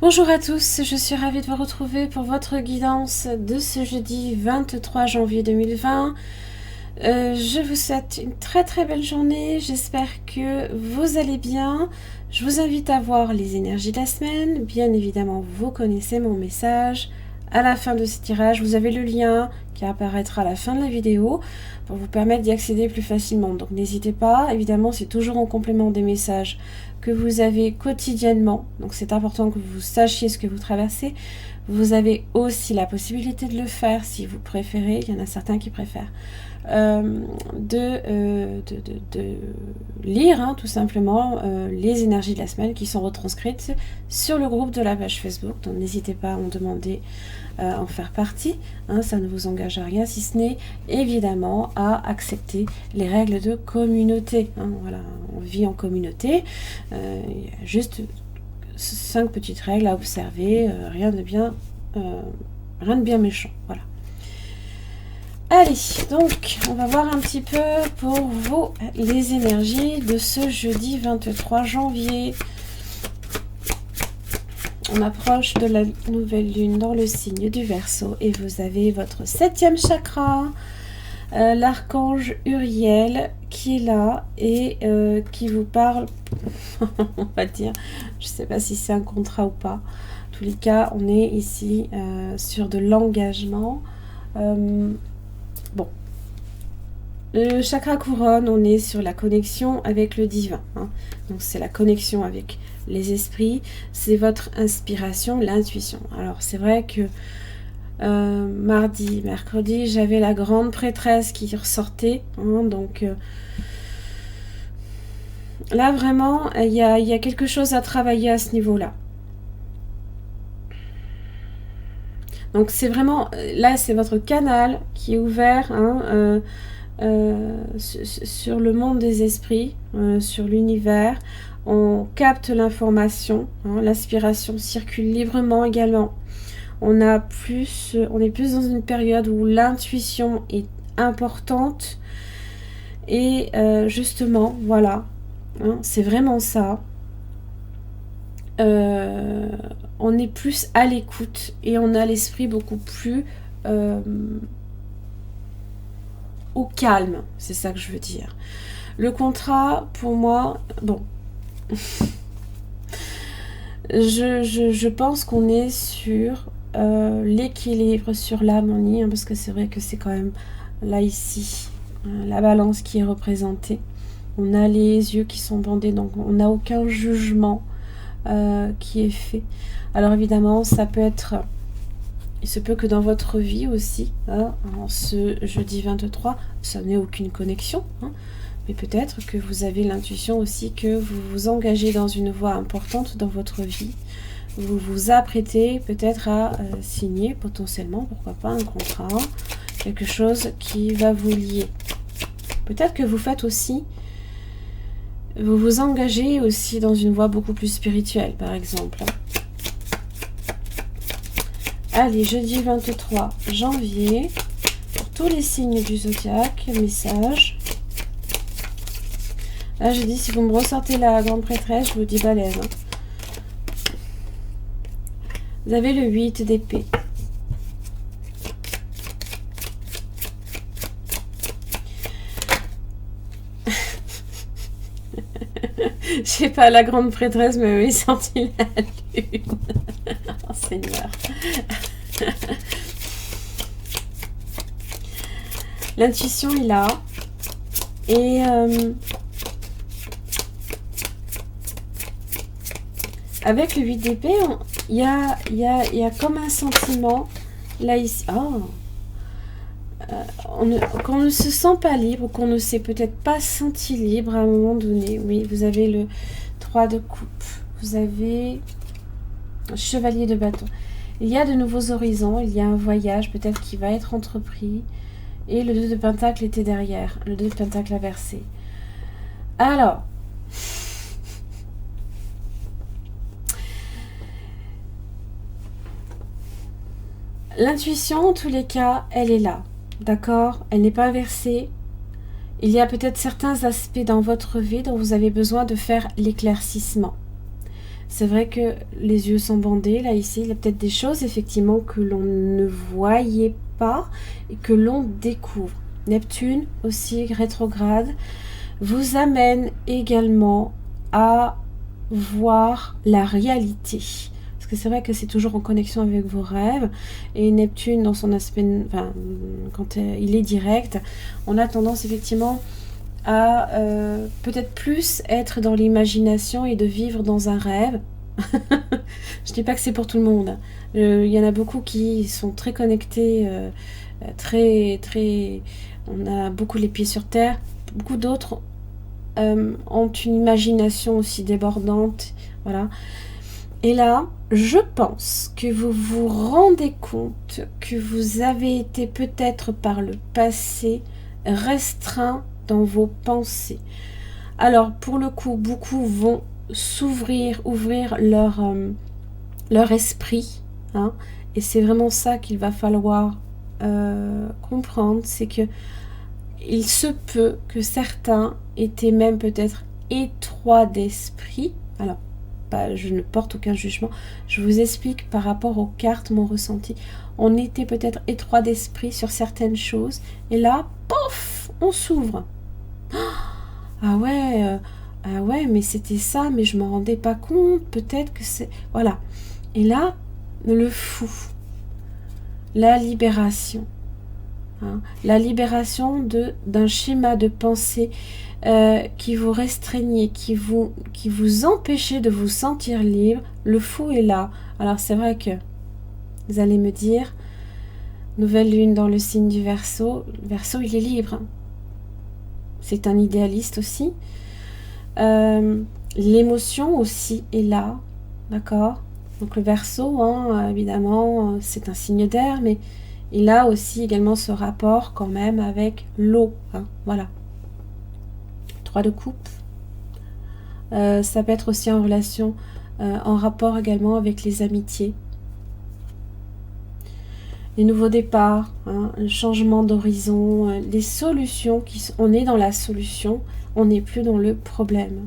Bonjour à tous, je suis ravie de vous retrouver pour votre guidance de ce jeudi 23 janvier 2020. Je vous souhaite une très très belle journée, j'espère que vous allez bien. Je vous invite à voir les énergies de la semaine, bien évidemment vous connaissez mon message. À la fin de ce tirage, vous avez le lien qui apparaîtra à la fin de la vidéo pour vous permettre d'y accéder plus facilement. Donc n'hésitez pas, évidemment c'est toujours en complément des messages que vous avez quotidiennement. Donc c'est important que vous sachiez ce que vous traversez. Vous avez aussi la possibilité de le faire si vous préférez. Il y en a certains qui préfèrent. De lire tout simplement les énergies de la semaine qui sont retranscrites sur le groupe de la page Facebook. Donc n'hésitez pas à en demander en faire partie, ça ne vous engage à rien si ce n'est évidemment à accepter les règles de communauté. Voilà, on vit en communauté, il y a juste 5 petites règles à observer, rien de bien méchant. Voilà. Allez, donc on va voir un petit peu pour vous les énergies de ce jeudi 23 janvier. On approche de la nouvelle lune dans le signe du Verseau et vous avez votre 7e chakra, l'archange Uriel qui est là et qui vous parle, on va dire, je ne sais pas si c'est un contrat ou pas. En tous les cas, on est ici sur de l'engagement. Bon, le chakra couronne, on est sur la connexion avec le divin. Donc c'est la connexion avec les esprits, c'est votre inspiration, l'intuition. Alors c'est vrai que mardi, mercredi, j'avais la grande prêtresse qui ressortait. Donc là vraiment, il y a quelque chose à travailler à ce niveau-là. Donc c'est vraiment, là c'est votre canal qui est ouvert sur le monde des esprits, sur l'univers. On capte l'information, l'aspiration circule librement également. On est plus dans une période où l'intuition est importante et justement, voilà, c'est vraiment ça. On est plus à l'écoute et on a l'esprit beaucoup plus au calme, c'est ça que je veux dire. Le contrat, pour moi, bon, je pense qu'on est sur l'équilibre, sur l'harmonie, parce que c'est vrai que c'est quand même là ici la balance qui est représentée. On a les yeux qui sont bandés, donc on n'a aucun jugement qui est fait. Alors évidemment, ça peut être, il se peut que dans votre vie aussi, en ce jeudi 23, ça n'est aucune connexion, mais peut-être que vous avez l'intuition aussi que vous vous engagez dans une voie importante dans votre vie. Vous vous apprêtez peut-être à signer potentiellement, pourquoi pas, un contrat, quelque chose qui va vous lier. Peut-être que vous faites aussi, vous vous engagez aussi dans une voie beaucoup plus spirituelle, par exemple. Allez, jeudi 23 janvier, pour tous les signes du zodiaque, message. Là, je dis, si vous me ressortez la grande prêtresse, je vous dis balèze. Vous avez le 8 d'épée. Je sais pas, la grande prêtresse m'avait sorti la lune. Oh Seigneur. L'intuition est là. Et avec le 8 d'épée, il y a comme un sentiment là ici. Oh, qu'on ne se sent pas libre, qu'on ne s'est peut-être pas senti libre à un moment donné. Oui, vous avez le 3 de coupe, vous avez le chevalier de bâton. Il y a de nouveaux horizons, il y a un voyage peut-être qui va être entrepris. Et le 2 de pentacle était derrière, le 2 de pentacle inversé. Alors, l'intuition, en tous les cas, elle est là. D'accord? Elle n'est pas inversée. Il y a peut-être certains aspects dans votre vie dont vous avez besoin de faire l'éclaircissement. C'est vrai que les yeux sont bandés, là, ici. Il y a peut-être des choses, effectivement, que l'on ne voyait pas et que l'on découvre. Neptune, aussi rétrograde, vous amène également à voir la réalité. Parce que c'est vrai que c'est toujours en connexion avec vos rêves. Et Neptune, dans son aspect, enfin, quand il est direct, on a tendance effectivement à peut-être plus être dans l'imagination et de vivre dans un rêve. Je ne dis pas que c'est pour tout le monde. Il y en a beaucoup qui sont très connectés, très... On a beaucoup les pieds sur terre. Beaucoup d'autres ont une imagination aussi débordante. Voilà. Et là, je pense que vous vous rendez compte que vous avez été peut-être par le passé restreint dans vos pensées. Alors, pour le coup, beaucoup vont s'ouvrir, ouvrir leur esprit, hein, et c'est vraiment ça qu'il va falloir comprendre, c'est que il se peut que certains étaient même peut-être étroits d'esprit. Alors, je ne porte aucun jugement, je vous explique par rapport aux cartes, mon ressenti. On était peut-être étroit d'esprit sur certaines choses, et là, pof, on s'ouvre. Ah ouais, mais c'était ça, mais je m'en rendais pas compte, peut-être que c'est... Voilà. Et là, le fou, la libération. Hein, la libération d'un schéma de pensée qui vous restreignait, qui vous empêchait de vous sentir libre. Le fou est là. Alors c'est vrai que vous allez me dire, nouvelle lune dans le signe du Verseau. Le Verseau, il est libre. C'est un idéaliste aussi. L'émotion aussi est là. D'accord? Donc le Verseau, hein, évidemment, c'est un signe d'air, mais il a aussi également ce rapport quand même avec l'eau. Hein, voilà. 3 de coupe. Ça peut être aussi en relation, en rapport également avec les amitiés. Les nouveaux départs, hein, le changement d'horizon, les solutions. On est dans la solution, on n'est plus dans le problème.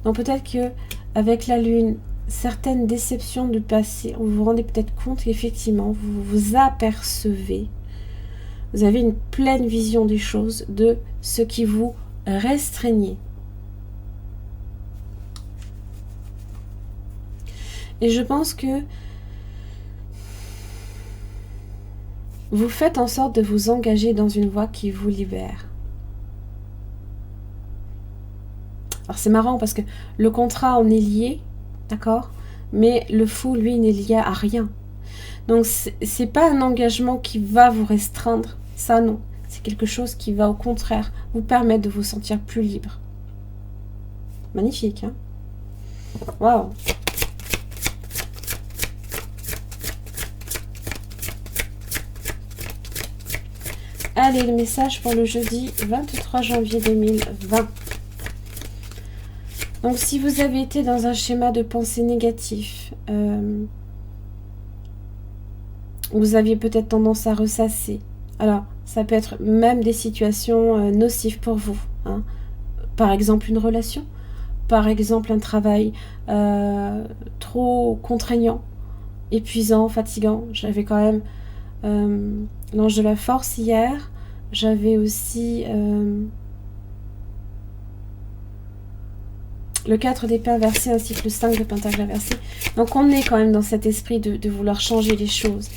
Donc peut-être que avec la lune, certaines déceptions du passé, vous vous rendez peut-être compte qu'effectivement, vous vous apercevez, vous avez une pleine vision des choses, de ce qui vous restreignait. Et je pense que vous faites en sorte de vous engager dans une voie qui vous libère. Alors c'est marrant parce que le contrat, on est lié, d'accord? Mais le fou, lui, n'est lié à rien. Donc c'est pas un engagement qui va vous restreindre, ça non. C'est quelque chose qui va au contraire vous permettre de vous sentir plus libre. Magnifique, hein? Waouh! Allez, le message pour le jeudi 23 janvier 2020. Donc, si vous avez été dans un schéma de pensée négatif, vous aviez peut-être tendance à ressasser. Alors, ça peut être même des situations nocives pour vous. Hein. Par exemple, une relation. Par exemple, un travail trop contraignant, épuisant, fatigant. J'avais quand même l'ange de la force hier. J'avais aussi le 4 d'épée inversé ainsi que le 5 de pentacle inversé. Donc on est quand même dans cet esprit de vouloir changer les choses.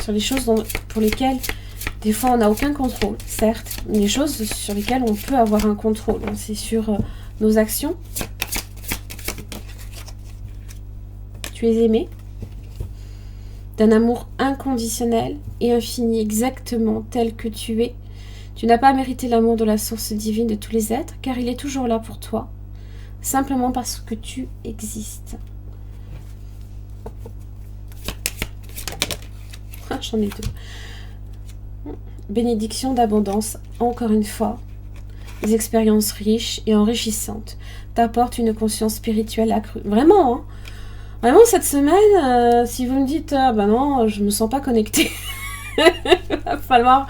Sur les choses pour lesquelles des fois on n'a aucun contrôle, certes. Mais les choses sur lesquelles on peut avoir un contrôle. C'est sur nos actions. Tu es aimé d'un amour inconditionnel et infini, exactement tel que tu es. Tu n'as pas mérité l'amour de la source divine de tous les êtres, car il est toujours là pour toi, simplement parce que tu existes. Ah, j'en ai deux. Bénédiction d'abondance, encore une fois. Des expériences riches et enrichissantes t'apportent une conscience spirituelle accrue. Vraiment, hein. Vraiment, cette semaine, si vous me dites, ah ben non, je me sens pas connectée, il va falloir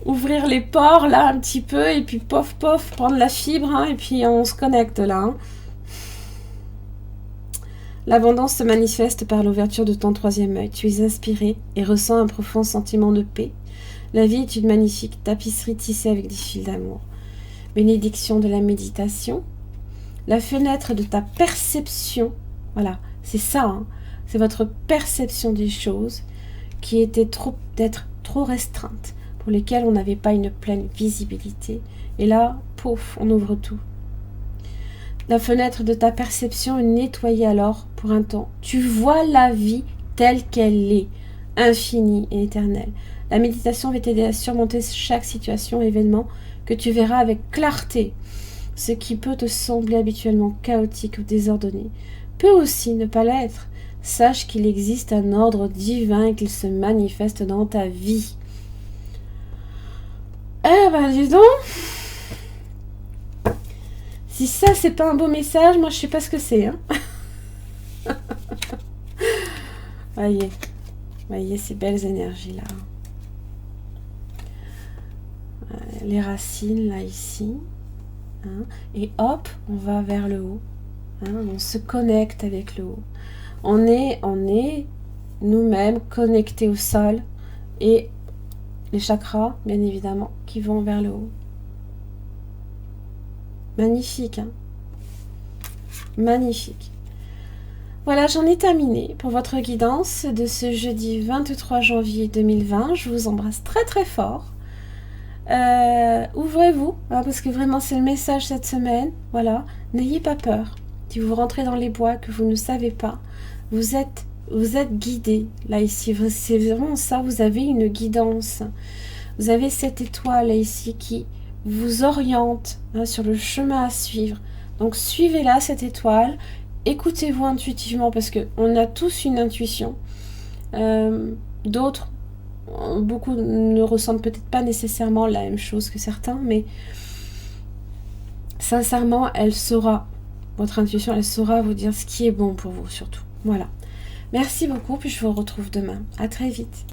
ouvrir les pores là un petit peu et puis pof pof, prendre la fibre, hein, et puis on se connecte là. Hein. L'abondance se manifeste par l'ouverture de ton troisième œil. Tu es inspiré et ressens un profond sentiment de paix. La vie est une magnifique tapisserie tissée avec des fils d'amour. Bénédiction de la méditation. La fenêtre de ta perception, voilà, c'est ça, hein, c'est votre perception des choses qui était peut-être trop restreinte, pour lesquelles on n'avait pas une pleine visibilité. Et là, pouf, on ouvre tout. La fenêtre de ta perception est nettoyée alors pour un temps. Tu vois la vie telle qu'elle est, infinie et éternelle. La méditation va t'aider à surmonter chaque situation, événement que tu verras avec clarté. Ce qui peut te sembler habituellement chaotique ou désordonné peut aussi ne pas l'être. Sache qu'il existe un ordre divin et qu'il se manifeste dans ta vie. Eh ben dis donc, si ça c'est pas un beau message, moi je sais pas ce que c'est. Hein. Voyez ces belles énergies là. Les racines là ici. Hein, et hop, on va vers le haut. Hein, on se connecte avec le haut. On est nous-mêmes connectés au sol et les chakras, bien évidemment, qui vont vers le haut. Magnifique, hein? Magnifique. Voilà, j'en ai terminé pour votre guidance de ce jeudi 23 janvier 2020. Je vous embrasse très très fort. Ouvrez-vous, hein, parce que vraiment c'est le message cette semaine. Voilà, n'ayez pas peur. Si vous rentrez dans les bois que vous ne savez pas, vous êtes guidé. Là ici, c'est vraiment ça. Vous avez une guidance. Vous avez cette étoile là ici qui vous oriente, hein, sur le chemin à suivre. Donc suivez-la cette étoile. Écoutez-vous intuitivement parce que on a tous une intuition. D'autres, beaucoup ne ressentent peut-être pas nécessairement la même chose que certains, mais sincèrement, elle saura, votre intuition, elle saura vous dire ce qui est bon pour vous surtout. Voilà. Merci beaucoup, puis je vous retrouve demain. À très vite.